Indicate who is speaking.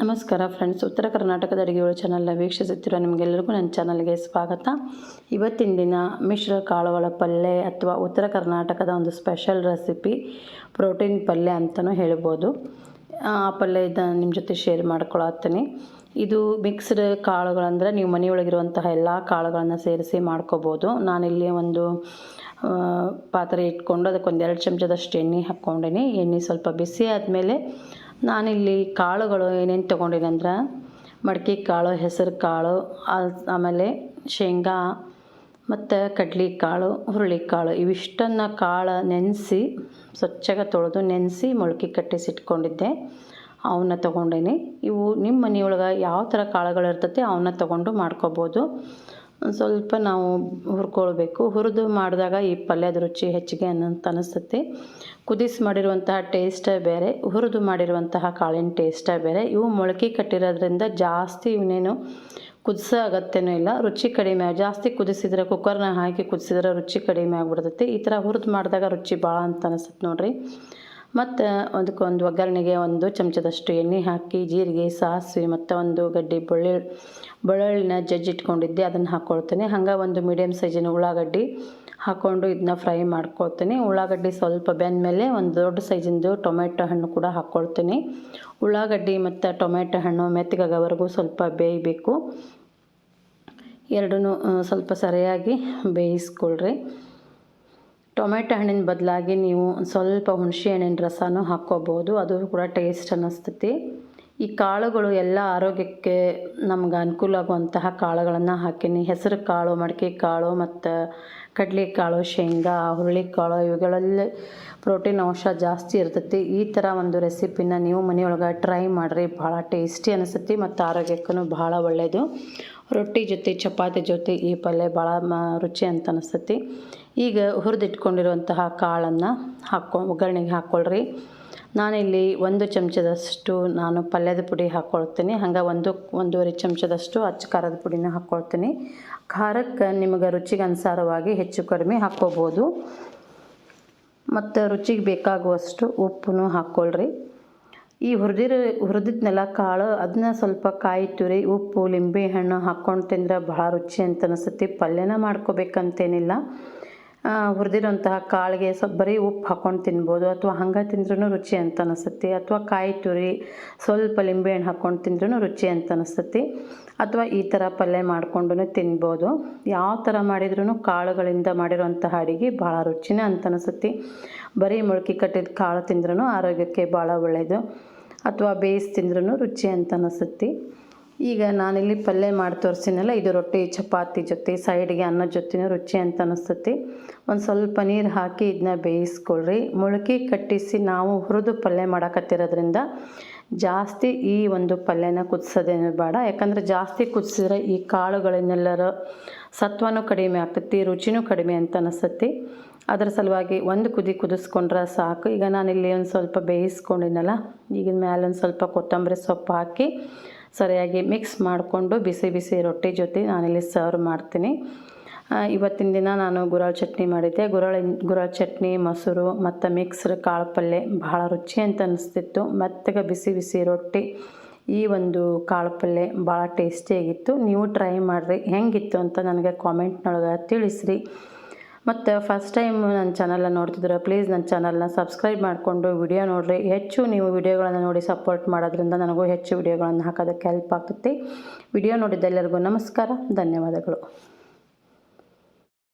Speaker 1: ನಮಸ್ಕಾರ ಫ್ರೆಂಡ್ಸ್, ಉತ್ತರ ಕರ್ನಾಟಕದ ಅಡುಗೆಗಳು ಚಾನಲ್ನ ವೀಕ್ಷಿಸುತ್ತಿರುವ ನಿಮಗೆಲ್ಲರಿಗೂ ನನ್ನ ಚಾನಲ್ಗೆ ಸ್ವಾಗತ. ಇವತ್ತಿನ ದಿನ ಮಿಶ್ರ ಕಾಳುಗಳ ಪಲ್ಯ ಅಥವಾ ಉತ್ತರ ಕರ್ನಾಟಕದ ಒಂದು ಸ್ಪೆಷಲ್ ರೆಸಿಪಿ ಪ್ರೋಟೀನ್ ಪಲ್ಯ ಅಂತಲೂ ಹೇಳ್ಬೋದು. ಆ ಪಲ್ಯ ನಿಮ್ಮ ಜೊತೆ ಶೇರ್ ಮಾಡ್ಕೊಳತ್ತೀನಿ. ಇದು ಮಿಕ್ಸ್ಡ್ ಕಾಳುಗಳಂದರೆ ನೀವು ಮನೆಯೊಳಗಿರುವಂತಹ ಎಲ್ಲ ಕಾಳುಗಳನ್ನು ಸೇರಿಸಿ ಮಾಡ್ಕೋಬೋದು. ನಾನಿಲ್ಲಿ ಒಂದು ಪಾತ್ರೆ ಇಟ್ಕೊಂಡು ಅದಕ್ಕೆ 2 ಚಮಚದಷ್ಟು ಎಣ್ಣೆ ಹಾಕ್ಕೊಂಡಿನಿ. ಎಣ್ಣೆ ಸ್ವಲ್ಪ ಬಿಸಿ ಆದಮೇಲೆ ನಾನಿಲ್ಲಿ ಕಾಳುಗಳು ಏನೇನು ತೊಗೊಂಡಿನಿ ಅಂದ್ರೆ ಮಡಕೆ ಕಾಳು, ಹೆಸರು ಕಾಳು, ಆಮೇಲೆ ಶೇಂಗಾ ಮತ್ತು ಕಡ್ಲೆಕಾಳು, ಹುರುಳಿಕಾಳು ಇವಿಷ್ಟನ್ನು ಕಾಳು ನೆನೆಸಿ ಸ್ವಚ್ಛಗೆ ತೊಳೆದು ನೆನೆಸಿ ಮೊಳಕೆ ಕಟ್ಟಿಸಿಟ್ಕೊಂಡಿದ್ದೆ. ಅವನ್ನ ತೊಗೊಂಡೇನಿ. ಇವು ನಿಮ್ಮ ಮನೆಯೊಳಗೆ ಯಾವ ಥರ ಕಾಳುಗಳು ಇರ್ತೈತೆ ಅವನ್ನ ತೊಗೊಂಡು ಮಾಡ್ಕೋಬೋದು. ಸ್ವಲ್ಪ ನಾವು ಹುರ್ಕೊಳ್ಬೇಕು. ಹುರಿದು ಮಾಡಿದಾಗ ಈ ಪಲ್ಯದ ರುಚಿ ಹೆಚ್ಚಿಗೆ ಅನಿಸ್ತೈತಿ. ಕುದಿಸಿ ಮಾಡಿರುವಂತಹ ಟೇಸ್ಟೇ ಬೇರೆ, ಹುರಿದು ಮಾಡಿರುವಂತಹ ಕಾಳಿನ ಟೇಸ್ಟೇ ಬೇರೆ. ಇವು ಮೊಳಕೆ ಕಟ್ಟಿರೋದ್ರಿಂದ ಜಾಸ್ತಿ ಇವನೇನು ಕುದಿಸೋ ಅಗತ್ಯನೂ ಇಲ್ಲ. ರುಚಿ ಕಡಿಮೆ, ಜಾಸ್ತಿ ಕುದಿಸಿದ್ರೆ ಕುಕ್ಕರ್ನ ಹಾಕಿ ಕುದಿಸಿದ್ರೆ ರುಚಿ ಕಡಿಮೆ ಆಗಿಬಿಡ್ತೈತಿ. ಈ ಥರ ಹುರಿದು ಮಾಡಿದಾಗ ರುಚಿ ಭಾಳ ಅಂತ ಅನಿಸುತ್ತೆ ನೋಡಿರಿ. ಮತ್ತು ಅದಕ್ಕೊಂದು ಒಗ್ಗರಣೆಗೆ 1 ಚಮಚದಷ್ಟು ಎಣ್ಣೆ ಹಾಕಿ ಜೀರಿಗೆ, ಸಾಸಿವೆ ಮತ್ತು 1 ಗಡ್ಡೆ ಬೆಳ್ಳುಳ್ಳಿನ ಜಜ್ಜಿಟ್ಕೊಂಡಿದ್ದೆ ಅದನ್ನು ಹಾಕ್ಕೊಳ್ತೇನೆ. ಹಂಗೆ ಒಂದು ಮೀಡಿಯಮ್ ಸೈಜಿನ ಉಳ್ಳಾಗಡ್ಡಿ ಹಾಕ್ಕೊಂಡು ಇದನ್ನ ಫ್ರೈ ಮಾಡ್ಕೊಳ್ತೀನಿ. ಉಳ್ಳಾಗಡ್ಡಿ ಸ್ವಲ್ಪ ಬೆಂದಮೇಲೆ ಒಂದು ದೊಡ್ಡ ಸೈಜಿಂದು ಟೊಮೆಟೊ ಹಣ್ಣು ಕೂಡ ಹಾಕ್ಕೊಳ್ತೀನಿ. ಉಳ್ಳಾಗಡ್ಡಿ ಮತ್ತು ಟೊಮೆಟೊ ಹಣ್ಣು ಮೆತ್ತಗಾಗೋವರೆಗೂ ಸ್ವಲ್ಪ ಬೇಯಬೇಕು. ಎರಡೂ ಸ್ವಲ್ಪ ಸರಿಯಾಗಿ ಬೇಯಿಸ್ಕೊಳ್ರಿ. ಟೊಮೆಟೊ ಹಣ್ಣಿನ ಬದಲಾಗಿ ನೀವು ಸ್ವಲ್ಪ ಹುಣಸೆ ಹಣ್ಣಿನ ರಸನೂ ಹಾಕ್ಕೋಬೋದು, ಅದು ಕೂಡ ಟೇಸ್ಟ್ ಅನ್ನಿಸ್ತೈತಿ. ಈ ಕಾಳುಗಳು ಎಲ್ಲ ಆರೋಗ್ಯಕ್ಕೆ ನಮ್ಗೆ ಅನುಕೂಲ ಆಗುವಂತಹ ಕಾಳುಗಳನ್ನು ಹಾಕೀನಿ. ಹೆಸರು ಕಾಳು, ಮಡಕೆ ಕಾಳು ಮತ್ತು ಕಡಲೆಕಾಳು, ಶೇಂಗಾ, ಹುರುಳಿಕಾಳು ಇವುಗಳಲ್ಲಿ ಪ್ರೋಟೀನ್ ಅಂಶ ಜಾಸ್ತಿ ಇರ್ತೈತಿ. ಈ ಥರ ಒಂದು ರೆಸಿಪಿನ ನೀವು ಮನೆಯೊಳಗೆ ಟ್ರೈ ಮಾಡಿರಿ. ಭಾಳ ಟೇಸ್ಟಿ ಅನಿಸ್ತೈತಿ ಮತ್ತು ಆರೋಗ್ಯಕ್ಕೂ ಭಾಳ ಒಳ್ಳೆಯದು. ರೊಟ್ಟಿ ಜೊತೆ, ಚಪಾತಿ ಜೊತೆ ಈ ಪಲ್ಯ ಭಾಳ ರುಚಿ ಅಂತ ಅನಿಸ್ತೈತಿ. ಈಗ ಹುರಿದಿಟ್ಕೊಂಡಿರುವಂತಹ ಕಾಳನ್ನು ಒಗ್ಗರಣೆಗೆ ಹಾಕ್ಕೊಳ್ರಿ. ನಾನಿಲ್ಲಿ 1 ಚಮಚದಷ್ಟು ಪಲ್ಯದ ಪುಡಿ ಹಾಕ್ಕೊಳ್ತೀನಿ. ಹಂಗೆ 1-1.5 ಚಮಚದಷ್ಟು ಅಚ್ಚ ಖಾರದ ಪುಡಿನ ಹಾಕ್ಕೊಳ್ತೀನಿ. ಖಾರಕ್ಕೆ ನಿಮಗೆ ರುಚಿಗೆ ಅನುಸಾರವಾಗಿ ಹೆಚ್ಚು ಕಡಿಮೆ ಹಾಕ್ಕೋಬೋದು. ಮತ್ತು ರುಚಿಗೆ ಬೇಕಾಗುವಷ್ಟು ಉಪ್ಪನ್ನು ಹಾಕ್ಕೊಳ್ರಿ. ಈ ಹುರಿದಿದ್ನೆಲ್ಲ ಕಾಳು ಅದನ್ನ ಸ್ವಲ್ಪ ಕಾಯಿ ತುರಿ, ಉಪ್ಪು, ಲಿಂಬೆ ಹಣ್ಣು ಹಾಕ್ಕೊಂಡು ತಿಂದರೆ ಭಾಳ ರುಚಿ ಅಂತ ಅನಿಸುತ್ತೆ. ಪಲ್ಯನ ಮಾಡ್ಕೋಬೇಕಂತೇನಿಲ್ಲ. ಹುರಿದಿರೋಂತಹ ಕಾಳಿಗೆ ಸ್ವಲ್ಪ ಬರೀ ಉಪ್ಪು ಹಾಕ್ಕೊಂಡು ತಿನ್ಬೋದು, ಅಥವಾ ಹಂಗೆ ತಿಂದ್ರೂ ರುಚಿ ಅಂತ ಅನಿಸುತ್ತೆ. ಅಥವಾ ಕಾಯಿ ತುರಿ ಸ್ವಲ್ಪ ಲಿಂಬೆಹಣ್ಣು ಹಾಕ್ಕೊಂಡು ತಿಂದ್ರೂ ರುಚಿ ಅಂತ ಅನಿಸ್ತೈತಿ. ಅಥವಾ ಈ ಥರ ಪಲ್ಯ ಮಾಡ್ಕೊಂಡು ತಿನ್ಬೋದು. ಯಾವ ಥರ ಮಾಡಿದ್ರೂ ಕಾಳುಗಳಿಂದ ಮಾಡಿರೋಂತಹ ಅಡುಗೆ ಭಾಳ ರುಚಿನೇ ಅಂತ ಅನಿಸುತ್ತೆ. ಬರೀ ಮೊಳಕೆ ಕಟ್ಟಿದ ಕಾಳು ತಿಂದ್ರೂ ಆರೋಗ್ಯಕ್ಕೆ ಭಾಳ ಒಳ್ಳೆಯದು. ಅಥವಾ ಬೇಯಿಸಿ ತಿಂದ್ರೂ ರುಚಿ ಅಂತ ಅನಿಸುತ್ತೆ. ಈಗ ನಾನಿಲ್ಲಿ ಪಲ್ಯ ಮಾಡಿ ತೋರಿಸಿನಲ್ಲ, ಇದು ರೊಟ್ಟಿ ಚಪಾತಿ ಜೊತೆ, ಸೈಡ್ಗೆ ಅನ್ನದ ಜೊತೆನೂ ರುಚಿ ಅಂತ ಅನಿಸ್ತೈತಿ. ಒಂದು ಸ್ವಲ್ಪ ನೀರು ಹಾಕಿ ಇದನ್ನ ಬೇಯಿಸ್ಕೊಳ್ರಿ. ಮೊಳಕೆ ಕಟ್ಟಿಸಿ ನಾವು ಹುರಿದು ಪಲ್ಯ ಮಾಡಕತ್ತಿರೋದ್ರಿಂದ ಜಾಸ್ತಿ ಈ ಒಂದು ಪಲ್ಯನ ಕುದಿಸೋದೇನು ಬೇಡ. ಯಾಕಂದರೆ ಜಾಸ್ತಿ ಕುದಿಸಿದ್ರೆ ಈ ಕಾಳುಗಳನ್ನೆಲ್ಲರ ಸತ್ವನೂ ಕಡಿಮೆ ಆಗ್ತೈತಿ, ರುಚಿನೂ ಕಡಿಮೆ ಅಂತ ಅನಿಸ್ತೈತಿ. ಅದರ ಸಲುವಾಗಿ 1 ಕುದಿ ಕುದಿಸ್ಕೊಂಡ್ರೆ ಸಾಕು. ಈಗ ನಾನಿಲ್ಲಿ ಒಂದು ಸ್ವಲ್ಪ ಬೇಯಿಸ್ಕೊಂಡಿನಲ್ಲ, ಈಗಿನ ಮೇಲೆ ಒಂದು ಸ್ವಲ್ಪ ಕೊತ್ತಂಬರಿ ಸೊಪ್ಪು ಹಾಕಿ ಸರಿಯಾಗಿ ಮಿಕ್ಸ್ ಮಾಡಿಕೊಂಡು ಬಿಸಿ ಬಿಸಿ ರೊಟ್ಟಿ ಜೊತೆ ನಾನಿಲ್ಲಿ ಸರ್ವ್ ಮಾಡ್ತೀನಿ. ಇವತ್ತಿನ ದಿನ ನಾನು ಗುರಾಳ್ ಚಟ್ನಿ ಮಾಡಿದ್ದೆ. ಗುರಾಳ್ ಚಟ್ನಿ, ಮೊಸರು ಮತ್ತು ಮಿಕ್ಸ್ಡ್ ಕಾಳು ಪಲ್ಯ ಭಾಳ ರುಚಿ ಅಂತ ಅನಿಸ್ತಿತ್ತು. ಮೆತ್ತಗೆ ಬಿಸಿ ಬಿಸಿ ರೊಟ್ಟಿ, ಈ ಒಂದು ಕಾಳು ಪಲ್ಯ ಭಾಳ ಟೇಸ್ಟಿಯಾಗಿತ್ತು. ನೀವು ಟ್ರೈ ಮಾಡಿರಿ, ಹೆಂಗಿತ್ತು ಅಂತ ನನಗೆ ಕಾಮೆಂಟ್ನೊಳಗೆ ತಿಳಿಸ್ರಿ. ಮತ್ತು ಫಸ್ಟ್ ಟೈಮ್ ನನ್ನ ಚಾನಲ್ನ ನೋಡ್ತಿದ್ರೆ ಪ್ಲೀಸ್ ನನ್ನ ಚಾನಲ್ನ ಸಬ್ಸ್ಕ್ರೈಬ್ ಮಾಡಿಕೊಂಡು ವಿಡಿಯೋ ನೋಡಿರಿ. ಹೆಚ್ಚು ನೀವು ವಿಡಿಯೋಗಳನ್ನು ನೋಡಿ ಸಪೋರ್ಟ್ ಮಾಡೋದ್ರಿಂದ ನನಗೂ ಹೆಚ್ಚು ವಿಡಿಯೋಗಳನ್ನು ಹಾಕೋದಕ್ಕೆ ಹೆಲ್ಪ್ ಆಗ್ತೈತಿ. ವಿಡಿಯೋ ನೋಡಿದ್ದೆಲ್ಲರಿಗೂ ನಮಸ್ಕಾರ, ಧನ್ಯವಾದಗಳು.